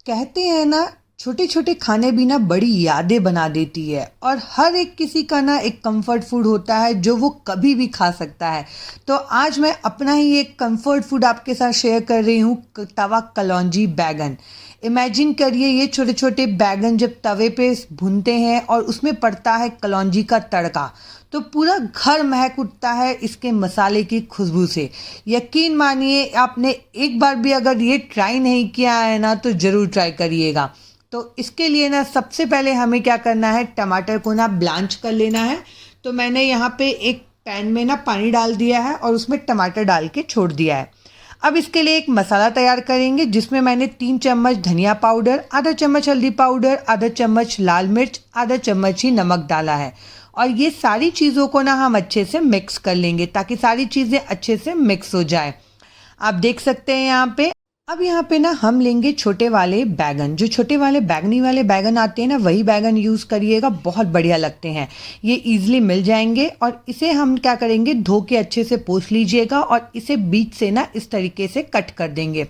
कहते हैं ना, छोटे छोटे खाने भी ना बड़ी यादें बना देती है। और हर एक किसी का ना एक कंफर्ट फूड होता है जो वो कभी भी खा सकता है। तो आज मैं अपना ही एक कंफर्ट फूड आपके साथ शेयर कर रही हूँ, तवा कलौंजी बैगन। इमेजिन करिए, ये छोटे छोटे बैगन जब तवे पे भूनते हैं और उसमें पड़ता है कलौंजी का तड़का, तो पूरा घर महक उठता है इसके मसाले की खुशबू से। यकीन मानिए, आपने एक बार भी अगर ये ट्राई नहीं किया है ना तो ज़रूर ट्राई करिएगा। तो इसके लिए ना सबसे पहले हमें क्या करना है, टमाटर को ना ब्लांच कर लेना है। तो मैंने यहाँ पे एक पैन में ना पानी डाल दिया है और उसमें टमाटर डाल के छोड़ दिया है। अब इसके लिए एक मसाला तैयार करेंगे, जिसमें मैंने 3 चम्मच धनिया पाउडर, आधा चम्मच हल्दी पाउडर, आधा चम्मच लाल मिर्च, आधा चम्मच ही नमक डाला है। और ये सारी चीज़ों को ना हम अच्छे से मिक्स कर लेंगे ताकि सारी चीज़ें अच्छे से मिक्स हो जाए। आप देख सकते हैं यहाँ पे। अब यहाँ पे ना हम लेंगे छोटे वाले बैगन, जो छोटे वाले बैगनी वाले बैगन आते हैं ना, वही बैगन यूज़ करिएगा, बहुत बढ़िया लगते हैं। ये इजीली मिल जाएंगे। और इसे हम क्या करेंगे, धो के अच्छे से पोंछ लीजिएगा और इसे बीच से ना इस तरीके से कट कर देंगे।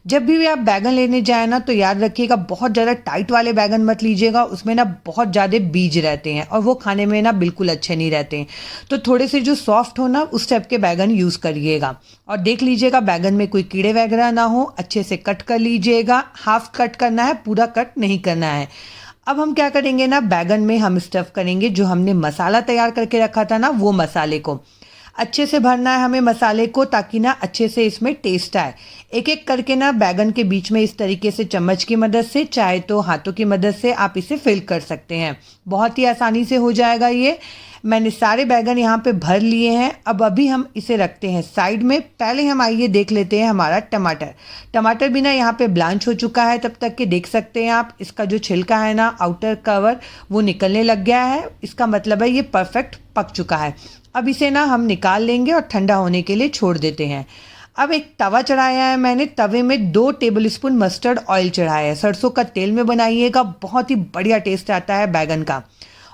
जब भी आप बैगन लेने जाए ना तो याद रखिएगा, बहुत ज़्यादा टाइट वाले बैगन मत लीजिएगा, उसमें ना बहुत ज़्यादा बीज रहते हैं और वो खाने में ना बिल्कुल अच्छे नहीं रहते हैं। तो थोड़े से जो सॉफ्ट हो ना, उस टाइप के बैगन यूज़ करिएगा। और देख लीजिएगा बैगन में कोई कीड़े वगैरह ना हो, अच्छे से कट कर लीजिएगा। हाफ कट करना है, पूरा कट नहीं करना है। अब हम क्या करेंगे ना, बैगन में हम स्टफ़ करेंगे जो हमने मसाला तैयार करके रखा था ना, वो मसाले को अच्छे से भरना है हमें मसाले को, ताकि ना अच्छे से इसमें टेस्ट आए। एक एक करके ना बैगन के बीच में इस तरीके से चम्मच की मदद से, चाहे तो हाथों की मदद से आप इसे फिल कर सकते हैं। बहुत ही आसानी से हो जाएगा ये। मैंने सारे बैगन यहाँ पे भर लिए हैं। अब अभी हम इसे रखते हैं साइड में। पहले हम आइए देख लेते हैं हमारा टमाटर। टमाटर भी ना यहाँ पे ब्लांच हो चुका है, तब तक के देख सकते हैं आप। इसका जो छिलका है ना, आउटर कवर, वो निकलने लग गया है। इसका मतलब है ये परफेक्ट पक चुका है। अब इसे ना हम निकाल लेंगे और ठंडा होने के लिए छोड़ देते हैं। अब एक तवा चढ़ाया है मैंने, तवे में 2 टेबलस्पून मस्टर्ड ऑयल चढ़ाया है। सरसों का तेल में बनाइएगा, बहुत ही बढ़िया टेस्ट आता है बैगन का।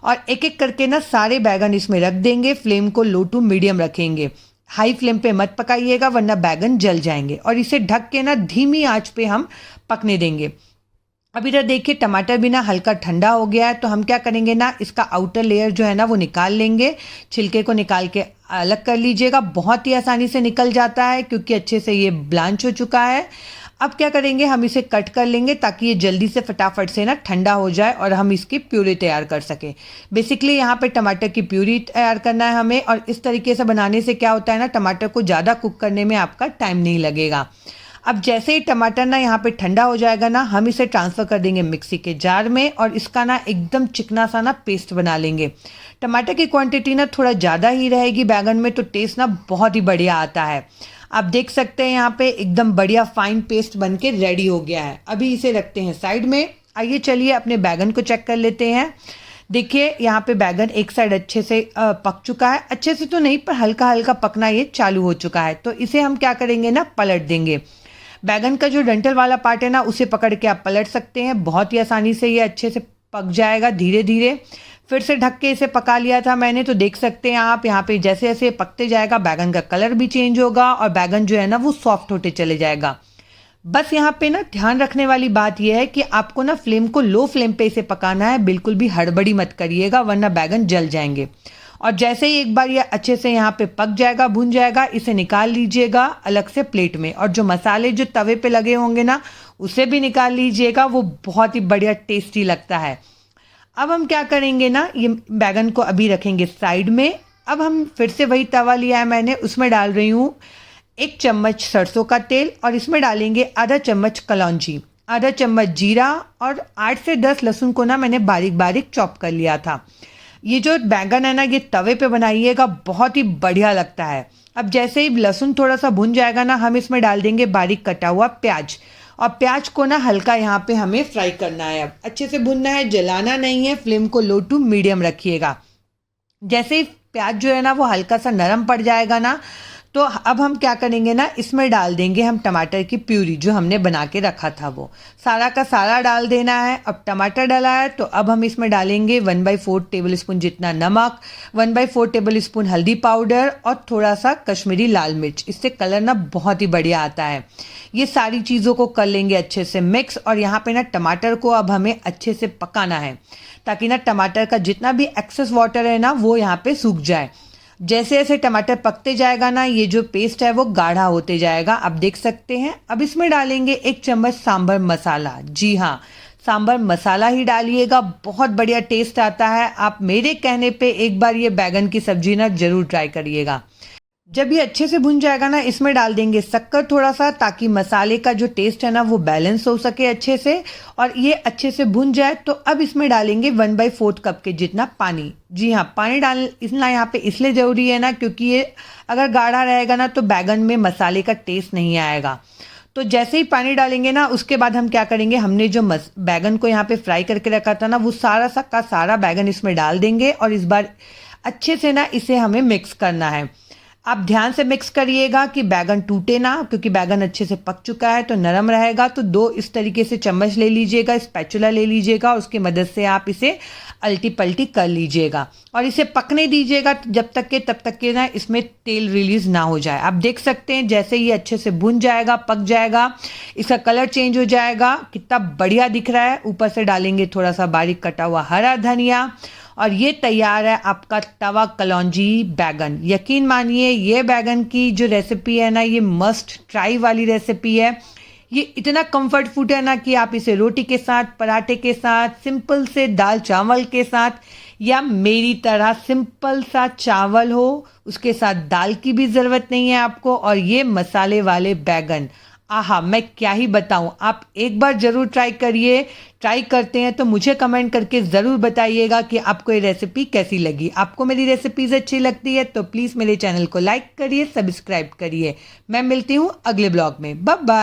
और एक एक करके ना सारे बैगन इसमें रख देंगे। फ्लेम को लो टू मीडियम रखेंगे, हाई फ्लेम पे मत पकाइएगा वरना बैगन जल जाएंगे। और इसे ढक के ना धीमी आंच पे हम पकने देंगे। अब इधर देखिए, टमाटर भी ना हल्का ठंडा हो गया है। तो हम क्या करेंगे ना, इसका आउटर लेयर जो है ना वो निकाल लेंगे। छिलके को निकाल के अलग कर लीजिएगा, बहुत ही आसानी से निकल जाता है क्योंकि अच्छे से ये ब्लांच हो चुका है। अब क्या करेंगे, हम इसे कट कर लेंगे ताकि ये जल्दी से फटाफट से ना ठंडा हो जाए और हम इसकी प्यूरी तैयार कर सकें। बेसिकली यहाँ पे टमाटर की प्यूरी तैयार करना है हमें। और इस तरीके से बनाने से क्या होता है ना, टमाटर को ज़्यादा कुक करने में आपका टाइम नहीं लगेगा। अब जैसे ही टमाटर ना यहाँ पे ठंडा हो जाएगा ना, हम इसे ट्रांसफ़र कर देंगे मिक्सी के जार में और इसका ना एकदम चिकना सा ना पेस्ट बना लेंगे। टमाटर की क्वांटिटी ना थोड़ा ज़्यादा ही रहेगी बैगन में, तो टेस्ट ना बहुत ही बढ़िया आता है। आप देख सकते हैं यहाँ पे एकदम बढ़िया फाइन पेस्ट बन के रेडी हो गया है। अभी इसे रखते हैं साइड में। आइए चलिए अपने बैगन को चेक कर लेते हैं। देखिए यहाँ पे बैगन एक साइड अच्छे से पक चुका है। अच्छे से तो नहीं, पर हल्का हल्का पकना ये चालू हो चुका है। तो इसे हम क्या करेंगे ना, पलट देंगे। बैगन का जो डंठल वाला पार्ट है ना, उसे पकड़ के आप पलट सकते हैं। बहुत ही आसानी से ये अच्छे से पक जाएगा धीरे धीरे। फिर से ढक के इसे पका लिया था मैंने, तो देख सकते हैं आप यहाँ पे जैसे जैसे पकते जाएगा बैगन का कलर भी चेंज होगा और बैगन जो है ना वो सॉफ्ट होते चले जाएगा। बस यहाँ पे ना ध्यान रखने वाली बात यह है कि आपको ना फ्लेम को लो फ्लेम पे इसे पकाना है, बिल्कुल भी हड़बड़ी मत करिएगा वरना बैगन जल जाएंगे। और जैसे ही एक बार ये अच्छे से यहाँ पे पक जाएगा, भुन जाएगा, इसे निकाल लीजिएगा अलग से प्लेट में। और जो मसाले जो तवे पे लगे होंगे ना, उसे भी निकाल लीजिएगा, वो बहुत ही बढ़िया टेस्टी लगता है। अब हम क्या करेंगे ना, ये बैगन को अभी रखेंगे साइड में। अब हम फिर से वही तवा लिया है मैंने, उसमें डाल रही हूँ 1 चम्मच सरसों का तेल और इसमें डालेंगे आधा चम्मच कलौंजी, आधा चम्मच जीरा और 8 से 10 लहसुन को ना मैंने बारीक बारीक चॉप कर लिया था। ये जो बैगन है ना, ये तवे पे बनाइएगा, बहुत ही बढ़िया लगता है। अब जैसे ही लहसुन थोड़ा सा भुन जाएगा ना, हम इसमें डाल देंगे बारीक कटा हुआ प्याज। और प्याज को ना हल्का यहाँ पे हमें फ्राई करना है। अब अच्छे से भुनना है, जलाना नहीं है। फ्लेम को लो टू मीडियम रखिएगा। जैसे ही प्याज जो है ना वो हल्का सा नरम पड़ जाएगा ना, तो अब हम क्या करेंगे ना, इसमें डाल देंगे हम टमाटर की प्यूरी जो हमने बना के रखा था, वो सारा का सारा डाल देना है। अब टमाटर डाला है तो अब हम इसमें डालेंगे 1/4 टेबलस्पून जितना नमक, 1/4 टेबलस्पून हल्दी पाउडर और थोड़ा सा कश्मीरी लाल मिर्च। इससे कलर ना बहुत ही बढ़िया आता है। ये सारी चीज़ों को कर लेंगे अच्छे से मिक्स। और यहाँ पे ना टमाटर को अब हमें अच्छे से पकाना है ताकि ना टमाटर का जितना भी एक्सेस वाटर है ना वो यहाँ पे सूख जाए। जैसे जैसे टमाटर पकते जाएगा ना ये जो पेस्ट है वो गाढ़ा होते जाएगा, आप देख सकते हैं। अब इसमें डालेंगे 1 चम्मच सांभर मसाला। जी हाँ, सांभर मसाला ही डालिएगा, बहुत बढ़िया टेस्ट आता है। आप मेरे कहने पे एक बार ये बैगन की सब्जी ना ज़रूर ट्राई करिएगा। जब ये अच्छे से भुन जाएगा ना इसमें डाल देंगे शक्कर थोड़ा सा, ताकि मसाले का जो टेस्ट है ना वो बैलेंस हो सके अच्छे से। और ये अच्छे से भुन जाए तो अब इसमें डालेंगे 1/4 कप के जितना पानी। जी हाँ, पानी डालना यहाँ पे इसलिए ज़रूरी है ना क्योंकि ये अगर गाढ़ा रहेगा ना तो बैगन में मसाले का टेस्ट नहीं आएगा। तो जैसे ही पानी डालेंगे ना उसके बाद हम क्या करेंगे, हमने जो बैगन को यहाँ पे फ्राई करके रखा था ना वो सारा का सारा बैगन इसमें डाल देंगे। और इस बार अच्छे से ना इसे हमें मिक्स करना है। आप ध्यान से मिक्स करिएगा कि बैगन टूटे ना, क्योंकि बैगन अच्छे से पक चुका है तो नरम रहेगा। तो 2 इस तरीके से चम्मच ले लीजिएगा, स्पैचुला ले लीजिएगा, उसकी मदद से आप इसे अल्टी पल्टी कर लीजिएगा और इसे पकने दीजिएगा तब तक के ना इसमें तेल रिलीज ना हो जाए। आप देख सकते हैं जैसे ये अच्छे से भुन जाएगा, पक जाएगा, इसका कलर चेंज हो जाएगा, कितना बढ़िया दिख रहा है। ऊपर से डालेंगे थोड़ा सा बारीक कटा हुआ हरा धनिया और ये तैयार है आपका तवा कलौंजी बैगन। यकीन मानिए ये बैगन की जो रेसिपी है ना ये मस्ट ट्राई वाली रेसिपी है। ये इतना कंफर्ट फूड है ना कि आप इसे रोटी के साथ, पराठे के साथ, सिंपल से दाल चावल के साथ, या मेरी तरह सिंपल सा चावल हो उसके साथ दाल की भी ज़रूरत नहीं है आपको। और ये मसाले वाले बैगन, आहा, मैं क्या ही बताऊं। आप एक बार ज़रूर ट्राई करिए। ट्राई करते हैं तो मुझे कमेंट करके ज़रूर बताइएगा कि आपको ये रेसिपी कैसी लगी। आपको मेरी रेसिपीज़ अच्छी लगती है तो प्लीज़ मेरे चैनल को लाइक करिए, सब्सक्राइब करिए। मैं मिलती हूँ अगले ब्लॉग में। Bye bye.